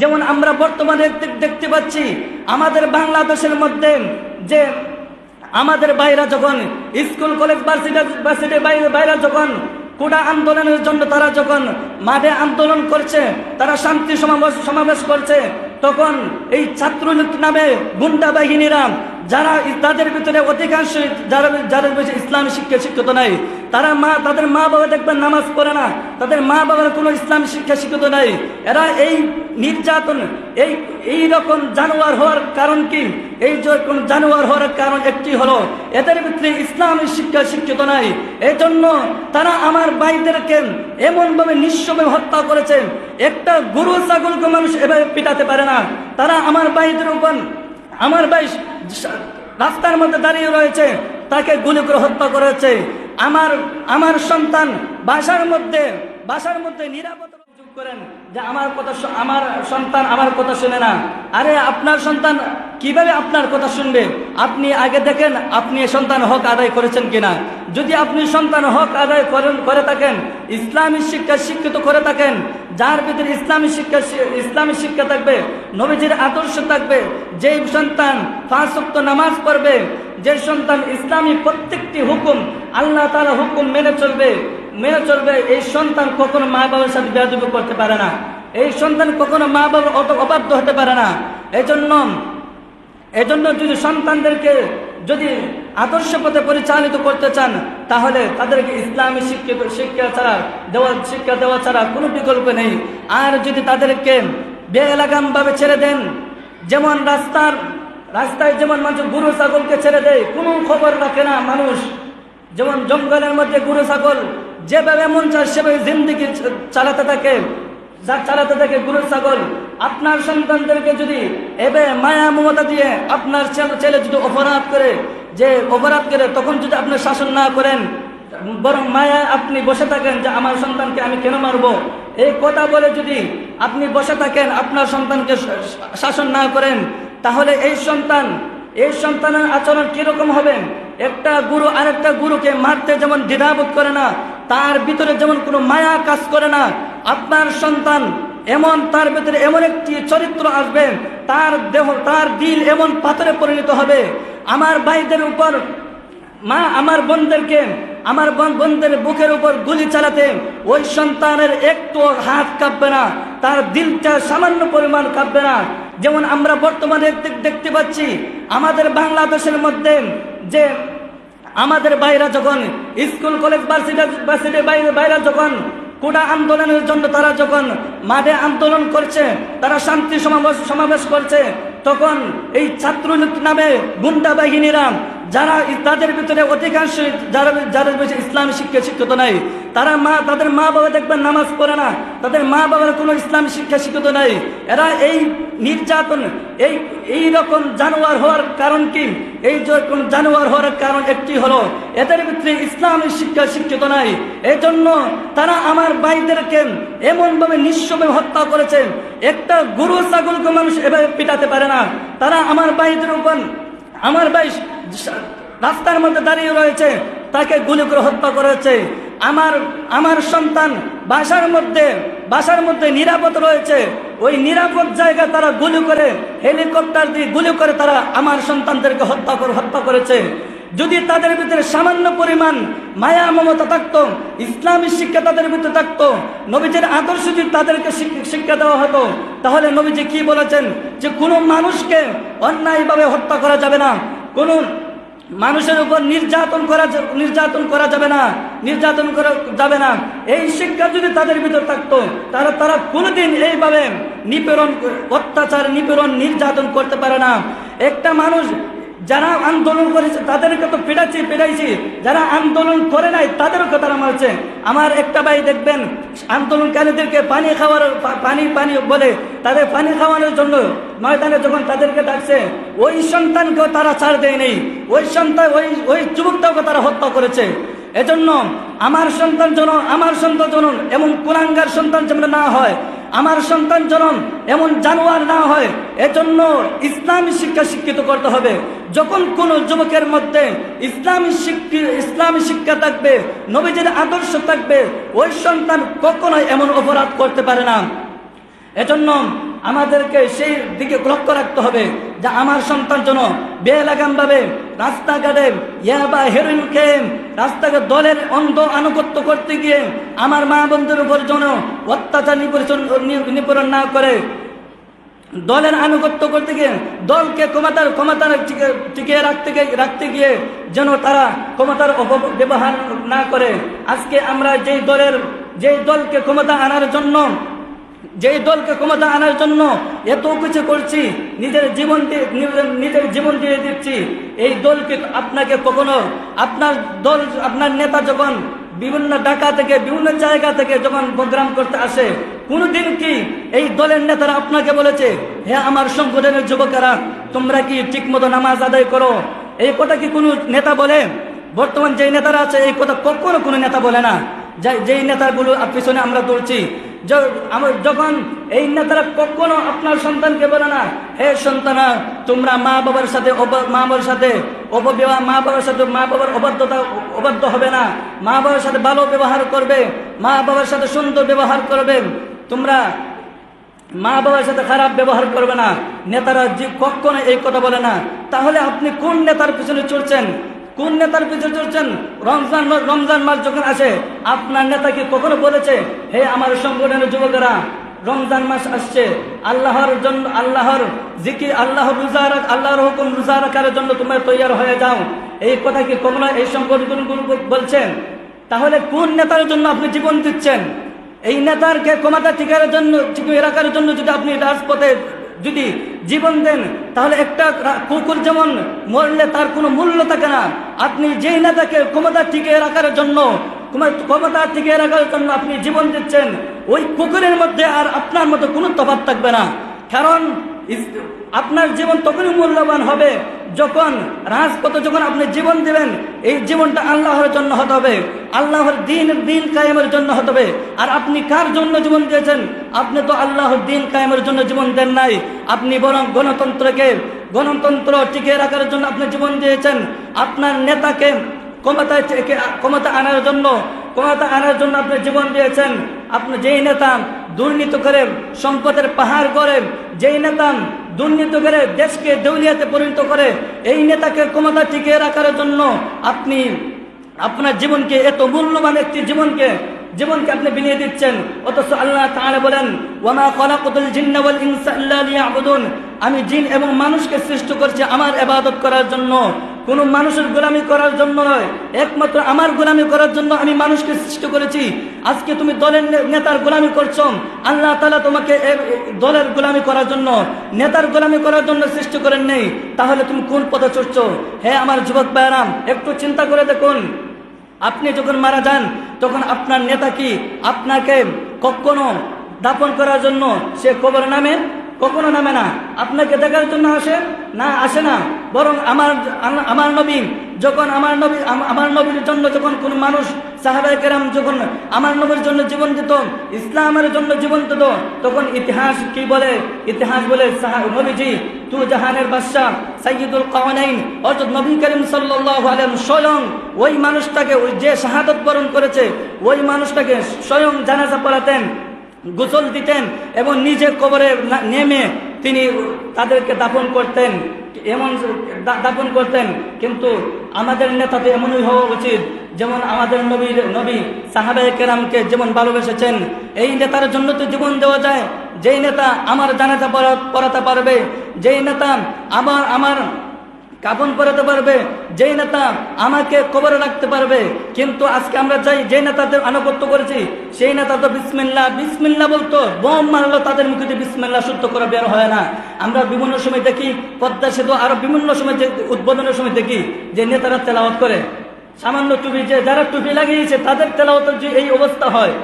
যেমন আমরা বর্তমানে দেখতে পাচ্ছি আমাদের বাংলাদেশের মধ্যে যে আমাদের বাইরা যখন স্কুল কলেজ ভার্সিটির বাইরা যখন কোটা আন্দোলনের জন্য তারা যখন মাঠে আন্দোলন করছে, তারা শান্তি সমাবেশ করছে, তখন এই ছাত্রলীগ নামে গুন্ডা বাহিনীরা যারা তাদের ভিতরে অধিকাংশ যারা ইসলামী শিক্ষিত নাই, তাদের মা বাবা দেখবেন নামাজ পড়ে না, তাদের মা বাবার কোনো ইসলামী শিক্ষিত নাই। এরা এই নির্যাতন এই রকম জানোয়ার হওয়ার কারণ কি? এই যখন জানোয়ার হওয়ার কারণ একটি হলো এদের ভিতরে ইসলামী শিক্ষিত নাই। এই জন্য তারা আমার ভাইদেরকে এমনভাবে নিঃস্বভাবে হত্যা করেছে, একটা গরু ছাগলকে মানুষ এভাবে পিটাতে পারে না। তারা আমার ভাইদের উপর, আমার ভাই রাস্তার মধ্যে দাঁড়িয়ে রয়েছে, তাকে গুলি করে হত্যা করেছে। আমার সন্তান বাসার মধ্যে নিরাপত্তা করেন যে আমার সন্তান আমার কথা শুনে না। আরে আপনার সন্তান কিভাবে আপনার কথা শুনবে? আপনি আগে দেখেন আপনি সন্তান হক আদায় করেছেন কিনা। যদি আপনি সন্তান হক আদায় করে থাকেন, ইসলামী শিক্ষিত করে থাকেন, যার ভিতরে ইসলামী শিক্ষা থাকবে, নবীজির আদর্শ থাকবে, যেই সন্তান 5 ওয়াক্ত নামাজ পড়বে, যে সন্তান ইসলামী প্রত্যেকটি হুকুম আল্লাহ তাআলা হুকুম মেনে চলবে, এই সন্তান কখনো মা বাবার সাথে বেয়াদবি করতে পারে না। এই সন্তান কখনো মা বাবার অবাধ্য হতে পারে না। এজন্য যদি সন্তানদেরকে যদি আদর্শ পথে পরিচালিত করতে চান, তাহলে তাদেরকে ইসলামী শিক্ষা দেওয়া ছাড়া কোনো বিকল্প নেই। আর যদি তাদেরকে বেলাগামভাবে ছেড়ে দেন, যেমন রাস্তায় যেমন মানুষ গরু ছাগলকে ছেড়ে দেয়, কোনো খবর রাখে না মানুষ, যেমন জঙ্গলের মধ্যে গরু ছাগল যেভাবে মন চায় সেভাবে জিন্দেগি চালাতে থাকে গরু ছাগল। আপনার সন্তানদেরকে যদি এবে মায়া মমতা দিয়ে আপনার ছেলে যদি অপরাধ করে, তখন যদি আপনি শাসন না করেন, বরং মায়া আপনি বসে থাকেন যে আমার সন্তানকে আমি কেন মারবো, এই কথা বলে যদি আপনি বসে থাকেন, আপনার সন্তানকে শাসন না করেন, তাহলে এই সন্তানের আচরণ কিরকম হবে? একটা গুরু আরেকটা গুরুকে মারতে যেমন দ্বিধাবোধ করে না, তার ভিতরে যেমন কোনো মায়া কাজ করে না, আপনার সন্তান তার ভিতরে এমন একটি চরিত্র আসবে, তার দিল এমন পাথরে পরিণত হবে। আমার ভাইদের উপর আমার বোনদের বুকের উপর গুলি চালাতে ওই সন্তানের একটু হাত কাঁপবে না, তার দিলটা সামান্য পরিমাণ কাঁপবে না। যেমন আমরা বর্তমানে দেখতে পাচ্ছি আমাদের বাংলাদেশের মধ্যে যে আমাদের বাইরা যখন স্কুল কলেজ ভার্সিটির বাইরা যখন কোটা আন্দোলনের জন্য তারা যখন মাঠে আন্দোলন করছে, তারা শান্তি সমাবেশ করছে, তখন এই ছাত্রলীগ নামে গুন্ডা বাহিনীরা যারা তাদের ভিতরে অধিকাংশ যারা ইসলামী শিক্ষিত নাই, তাদের মা বাবা দেখবেন নামাজ পড়ে না, তাদের মা বাবার কোনো ইসলামী শিক্ষিত নাই। এরা এই নির্যাতন এই রকম জানোয়ার হওয়ার কারণ কি? এই যখন জানোয়ার হওয়ার কারণ একটি হলো এদের ভিতরে ইসলামী শিক্ষিত নাই। এই জন্য তারা আমার ভাইদেরকে এমনভাবে নিঃস্বভাবে হত্যা করেছে, একটা গরু ছাগলকে মানুষ এভাবে পিটাতে পারে না। তারা আমার ভাইদের উপর, আমার ভাই রাস্তার মধ্যে দাঁড়িয়ে রয়েছে, তাকে গুলি করে হত্যা করেছে। আমার সন্তান বাসার মধ্যে নিরাপদ রয়েছে, ওই নিরাপদ জায়গায় তারা হেলিকপ্টার দিয়ে গুলি করে তারা আমার সন্তানদেরকে হত্যা করেছে। যদি তাদের ভিতরে সামান্য পরিমাণ মায়া মমতা থাকতো, ইসলামী শিক্ষা তাদের ভিতরে থাকতো, নবীজির আদর্শ যদি তাদেরকে শিক্ষা দেওয়া হতো, তাহলে নবীজি কি বলেছেন যে কোনো মানুষকে অন্যায়ভাবে হত্যা করা যাবে না, কোনো মানুষের উপর নির্যাতন করা যাবে না। এই শিক্ষা যদি তাদের ভিতর থাকতো, তারা কোনোদিন এইভাবে অত্যাচার নির্যাতন করতে পারে না। একটা মানুষ যারা আন্দোলন করেছে তাদেরকে তো পেটাইছি, যারা আন্দোলন করে নাই তাদেরকে তারা মারছে। আমার একটা ভাই দেখবেন আন্দোলনকারীদেরকে পানি বলে তাদের পানি খাওয়ানোর জন্য ময়দানে যখন তাদেরকে ডাকছে, ওই সন্তানকেও তারা ছাড় দেয় নেই, ওই যুবকটাকে তারা হত্যা করেছে। এজন্য আমার সন্তান জনন এমন কুলাঙ্গার সন্তান যেন না হয়, আমার সন্তান জনন এমন জানোয়ার না হয়। এজন্য ইসলামী শিক্ষা শিক্ষিত করতে হবে। যখন কোন যুবকের মধ্যে ইসলামী শিক্ষা থাকবে, নবীজির আদর্শ থাকবে, ওই সন্তান কখনোই এমন অপরাধ করতে পারে না। এজন্য আমাদেরকে সেই দিকে লক্ষ্য রাখতে হবে যে আমার সন্তান যেন বেলাগামভাবে রাস্তাঘাটে ইয়াবা হেরোইন খেয়ে রাস্তাঘাট দলের অন্ধ আনুগত্য করতে গিয়ে আমার মা বোনদের উপর যেন অত্যাচার নিপীড়ন না করে, দলের আনুগত্য করতে গিয়ে দলকে ক্ষমতার টিকিয়ে রাখতে গিয়ে যেন তারা ক্ষমতার অপব্যবহার না করে। আজকে আমরা যেই দলকে ক্ষমতা আনার জন্য এত কিছু করছি, নিজের জীবন দিয়ে দিচ্ছি, এই দলকে আপনাকে কখনো আপনার নেতা যখন বিভিন্ন ঢাকা থেকে বিভিন্ন জায়গা থেকে যখন প্রোগ্রাম করতে আসে, কোনদিন কি এই দলের নেতারা আপনাকে বলেছে হে আমার সংগঠনের যুবকেরা তোমরা কি ঠিক মতো নামাজ আদায় করো? এই কথা কি কোনো নেতা বলে? বর্তমান যে নেতারা আছে এই কথা কখনো কোনো নেতা বলে না। যেই নেতাগুলো পিছনে আমরা দৌড়ছি, যখন এই নেতারা কখনো আপনার সন্তানকে বলে না হে সন্তানা তোমরা মা বাবার সাথে অবাধ্য হবে না, মা বাবার সাথে ভালো ব্যবহার করবে, মা বাবার সাথে সুন্দর ব্যবহার করবে, তোমরা মা বাবার সাথে খারাপ ব্যবহার করবে না। নেতারা কখনো এই কথা বলে না। তাহলে আপনি কোন নেতার পিছনে চলছেন? রমজান মাস যখন আসে আপনার নেতা কি কখনো বলেছে হে আমার সংগঠনের যুবকেরা রমজান মাস আসছে, আল্লাহর জন্য আল্লাহর জিকির আল্লাহর হুকুম রোজা রাখার জন্য তোমরা তৈয়ার হয়ে যাও? এই কথা কি কখনো এই সংগঠনগুলো বলছেন? তাহলে কোন নেতার জন্য আপনি জীবন দিচ্ছেন? এই নেতারকে ক্ষমতা টিকিয়ে রাখার জন্য যদি আপনি রাজপথে যদি জীবন দেন, তাহলে একটা কুকুর যেমন মরলে তার কোনো মূল্য থাকে না, আপনি যেই নেতাকে ক্ষমতা টিকিয়ে রাখার জন্য আপনি জীবন দিচ্ছেন, ওই কুকুরের মধ্যে আর আপনার মতো কোনো তফাৎ থাকবে না। কারণ আপনার জীবন তখনই মূল্যবান হবে যখন রাজপথে যখন আপনি জীবন দিবেন, এই জীবনটা আল্লাহর জন্য হতে হবে, আল্লাহর দিন কায়েমের জন্য হতে হবে। আর আপনি কার জন্য জীবন দিয়েছেন? আপনি তো আল্লাহর দিন কায়েমের জন্য জীবন দেন নাই, আপনি বরং গণতন্ত্র টিকিয়ে রাখার জন্য আপনি জীবন দিয়েছেন। আপনার নেতাকে ক্ষমতা আনার জন্য আপনি জীবন দিয়েছেন। আপনি যেই নেতা দুর্নীতি করে সম্পদের পাহাড় করে, যেই নেতা দুর্নীতি করে দেশকে দেউলিয়াতে পরিণত করে, এই নেতাকে ক্ষমতা টিকিয়ে রাখার জন্য আপনি আপনার জীবনকে, এত মূল্যবান একটি জীবনকে আপনি বিলিয়ে দিচ্ছেন। অথচ আল্লাহ তাআলা বলেন ওয়ামা খালাকাতুল জিন্না ওয়াল ইনসা ইল্লা লিয়াবুদুন, আমি জিন এবং মানুষকে সৃষ্টি করেছি আমার ইবাদত করার জন্য, কোনো মানুষের গোলামি করার জন্য নয়, একমাত্র আমার গোলামি করার জন্য আমি মানুষকে সৃষ্টি করেছি। আজকে তুমি দলের নেতার গোলামি করছো, আল্লাহ তাআলা তোমাকে দলের গোলামি করার জন্য, নেতার গোলামি করার জন্য সৃষ্টি করেন নেই। তাহলে তুমি কোন পথে চলছো? হে আমার যুবক ভাইরা, একটু চিন্তা করে দেখুন, আপনি যখন মারা যান তখন আপনার নেতা কি আপনাকে কখনো দাফন করার জন্য সে কবরে নামে? কখনো নামে না। আপনাকে দেখার জন্য আসে না। বরং আমার নবীর জন্য যখন কোন মানুষ সাহাবায়ে কেরাম যখন আমার নবীর জন্য জীবন দিত, ইসলামের জন্য জীবন দিত, তখন ইতিহাস কি বলে? ইতিহাস বলে নবীজি তু জাহানের বাদশা সাইয়্যিদুল কাওনাইন অর্থাৎ নবী করিম সাল্লাল্লাহু আলাইহি ওয়াসাল্লাম স্বয়ং ওই মানুষটাকে, ওই যে শাহাদাত বরণ করেছে ওই মানুষটাকে স্বয়ং জানাজা পড়াতেন, গোসল দিতেন এবং নিজে কবরে নেমে তিনি তাদেরকে দাফন করতেন। কিন্তু আমাদের নেতা তো এমনই হওয়া উচিত যেমন আমাদের নবী সাহাবায়ে কেরামকে যেমন ভালোবেসেছেন। এই নেতার জন্য তো জীবন দেওয়া যায়, যেই নেতা আমার জানাজা পড়াতে পারবে, যেই নেতা আমার কাফন পরাতে পারবে, যেই নেতা আমাকে কবরে রাখতে পারবে। কিন্তু আজকে আমরা যে নেতাদের আনুগত্য করেছি সেই নেতা তো বিসমিল্লাহ বলতো, বোম মারলো তাদের মুখে বিসমিল্লাহ শুদ্ধ করে বের হয় না। আমরা বিভিন্ন সময় দেখি পদ্মা সেতু আরো বিভিন্ন সময় উদ্বোধনের সময় দেখি যে নেতারা তেলাওয়াত করে, সামান্য টুপি, যারা টুপি লাগিয়েছে তাদের তেলাওয়াতের যে এই অবস্থা হয়,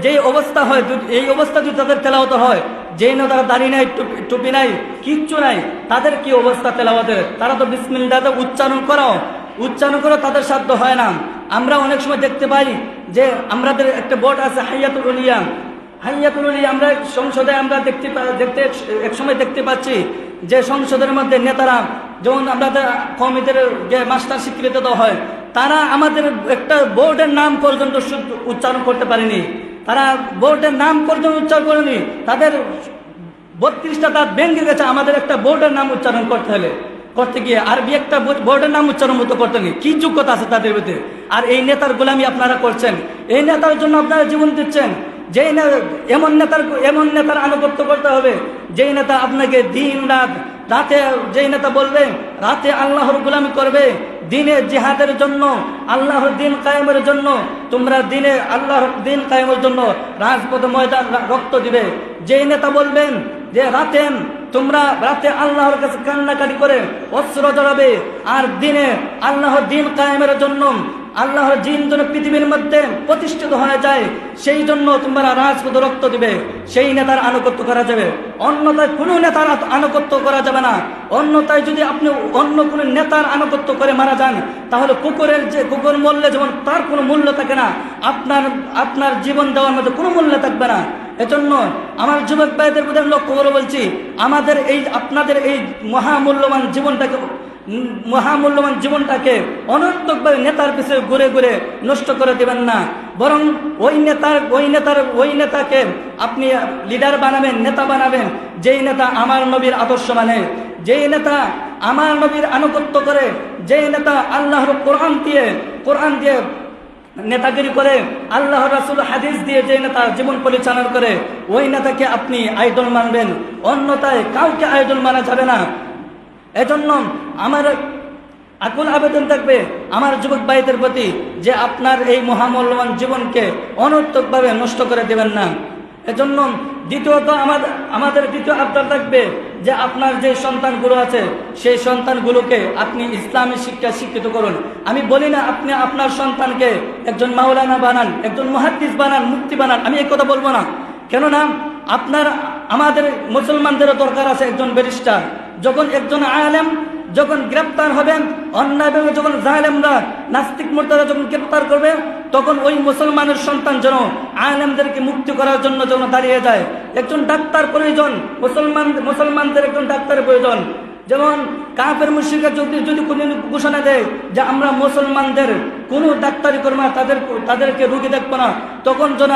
যেই অবস্থা হয়, এই অবস্থা যদি তাদের তেলাওয়াত হয়, যেই না তারা দাড়ি নাই, টুপি নাই, কিচ্ছু নাই, তাদের কি অবস্থা তেলাওয়াতের? তারা তো বিসমিল্লাহ উচ্চারণ করো তাদের সাধ্য হয় না। আমরা অনেক সময় দেখতে পাই যে আমাদের একটা বোর্ড আছে হাইয়াতুল উলিয়া, আমরা সংসদে আমরা এক সময় দেখতে পাচ্ছি যে সংসদের মধ্যে নেতারা যেমন আমাদের কমিটির যে মাস্টার স্বীকৃতি দেওয়া হয়, তারা আমাদের একটা বোর্ডের নাম পর্যন্ত উচ্চারণ করতে পারেনি, তারা বোর্ডের নাম পর্যন্ত উচ্চারণ করেনি। তাদের 32টা দাঁত ভেঙে গেছে আমাদের একটা বোর্ডের নাম উচ্চারণ করতে গিয়ে আরবি একটা বোর্ডের নাম উচ্চারণ মতো করতে নেই। কি যোগ্যতা আছে তাদের ভিতরে? আর এই নেতার গোলামি আপনারা করছেন, এই নেতার জন্য আপনারা জীবন দিচ্ছেন। এমন নেতার আনুগত্য করতে হবে যেই নেতা আপনাকে দিন রাতে যেই নেতা বলবে রাতে আল্লাহর গোলামি করবে, দিনে জিহাদের জন্য, আল্লাহর দিন কায়েমের জন্য, তোমরা দিনে আল্লাহর দিন কায়েমের জন্য রাজপথ ময়দান রক্ত দিবে। যেই নেতা বলবেন যে তোমরা রাতে আল্লাহর কাছে কান্নাকাটি করে অস্ত্র জড়াবে, আর দিনে আল্লাহর দিন কায়েমের জন্য, আল্লাহর দিন যেন পৃথিবীর মধ্যে প্রতিষ্ঠিত হয়ে যায়, সেই জন্য তোমরা রাজপথ রক্ত দিবে, সেই নেতার আনুগত্য করা যাবে। অন্যথায় কোনো নেতার আনুগত্য করা যাবে না। অন্যথায় যদি আপনি অন্য কোনো নেতার আনুগত্য করে মারা যান, তাহলে কুকুর মরলে যেমন তার কোনো মূল্য থাকে না, আপনার জীবন দেওয়ার মধ্যে কোনো মূল্য থাকবে না। এজন্য আমার যুবক ভাইদের প্রতি লক্ষ্য করে বলছি, আপনাদের এই মহামূল্যবান জীবনটাকে অনর্থকভাবে নেতার পিছনে ঘুরে ঘুরে নষ্ট করে দেবেন না, বরং ওই নেতাকে আপনি লিডার বানাবেন, নেতা বানাবেন, যেই নেতা আমার নবীর আদর্শ মানে, যেই নেতা আমার নবীর আনুগত্য করে, যেই নেতা আল্লাহর কোরআন দিয়ে নেতাগিরি করে, আল্লাহ রাসূল হাদিস দিয়ে যে নেতা জীবন পরিচালনা করে, ওই নেতাকে আপনি আইডল মানবেন। অন্যথায় কাউকে আইডল মানা যাবে না। এজন্য আমার আকুল আবেদন থাকবে আমার যুবক ভাইদের প্রতি যে আপনার এই মহামূল্যবান জীবনকে অনর্থকভাবে নষ্ট করে দেবেন না। এজন্য দ্বিতীয়ত আমাদের দ্বিতীয় আবদার থাকবে যে আপনার যে সন্তানগুলো আছে সেই সন্তানগুলোকে আপনি ইসলামী শিক্ষা শিক্ষিত করুন। আমি বলি না আপনি আপনার সন্তানকে একজন মাওলানা বানান, একজন মুহাদ্দিস বানান, মুফতি বানান, আমি এই কথা বলবো না। কেননা আমাদের মুসলমানদেরও দরকার আছে একজন ব্যারিস্টার। যখন একজন আলেম যখন গ্রেপ্তার হবেন, অন্যায়ভাবে যখন জালেমরা নাস্তিক মুরতাদা যখন গ্রেপ্তার করবে, তখন ওই মুসলমানের সন্তান যেন আলেমদেরকে মুক্তি করার জন্য যেন দাঁড়িয়ে যায়। একজন ডাক্তার প্রয়োজন, মুসলমানদের একজন ডাক্তারের প্রয়োজন। যেমন কাফের মুশরিকরা যদি কোনো ঘোষণা দেয় যে আমরা মুসলমানদের কোনো ডাক্তারি করবো না, তাদেরকে রোগী দেখবো না, তখন যেন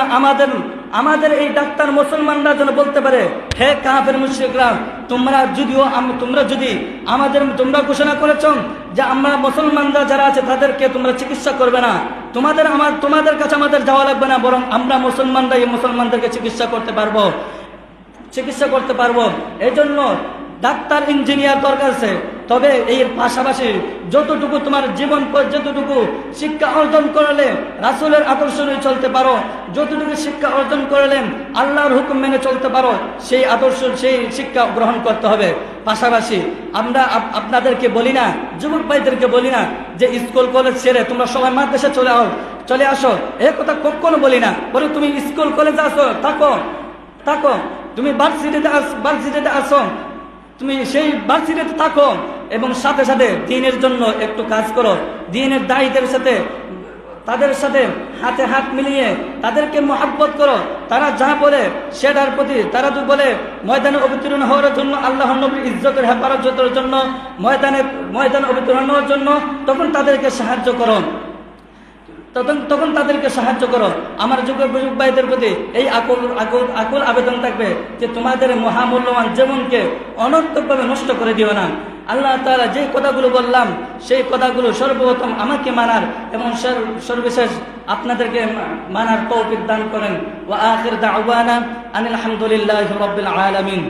আমাদের এই ডাক্তার মুসলমানরা যেন বলতে পারে, হে কাফের মুশরিকরা, তোমরা ঘোষণা করেছ যে আমরা মুসলমানরা যারা আছে তাদেরকে তোমরা চিকিৎসা করবে না, তোমাদের কাছে আমাদের যাওয়া লাগবে না, বরং আমরা মুসলমানরা এই মুসলমানদেরকে চিকিৎসা করতে পারবো। এই জন্য ডাক্তার ইঞ্জিনিয়ার দরকার আছে। তবে এর পাশাপাশি যতটুকু তোমার জীবন যতটুকু শিক্ষা অর্জন করলে রাসূলের আদর্শ নিয়ে চলতে পারো, যতটুকু শিক্ষা অর্জন করলেন আল্লাহর হুকুম মেনে চলতে পারো, সেই আদর্শ সেই শিক্ষা গ্রহণ করতে হবে। পাশাপাশি আমরা আপনাদেরকে বলি না, যুবক ভাইদেরকে বলি না যে স্কুল কলেজ ছেড়ে তোমরা সবাই মাদ্রাসা চলে আসো, এ কথা কখনো বলি না। বলে তুমি স্কুল কলেজে আসো, থাকো, তুমি ভার্সিটিতে আসো, তুমি সেই ভার্সিটিতে থাকো এবং সাথে সাথে দ্বীনের জন্য একটু কাজ করো। দ্বীনের দায়ীদের সাথে তাদের সাথে হাতে হাত মিলিয়ে তাদেরকে মহব্বত করো। তারা যা বলে সেটার প্রতি, তারা তো বলে ময়দানে অবতীর্ণ হওয়ার জন্য, আল্লাহর নবীর ইজ্জতের হেফাজতের জন্য, ময়দানে অবতীর্ণ হওয়ার জন্য, তখন তাদেরকে সাহায্য করো। আমার যুবক ভাইদের প্রতি এই আকুল আবেদন থাকবে যে তোমাদের মহামূল্যবান জীবনকে অনর্থকভাবে নষ্ট করে দিও না। আল্লাহ তাআলা যে কথাগুলো বললাম সেই কথাগুলো সর্বপ্রথম আমাকে মানার এবং সর্বশেষ আপনাদেরকে মানার তৌফিক দান করেন। ওয়া আখির দাওয়ানা আনিল হামদুলিল্লাহি রাব্বিল আলামিন।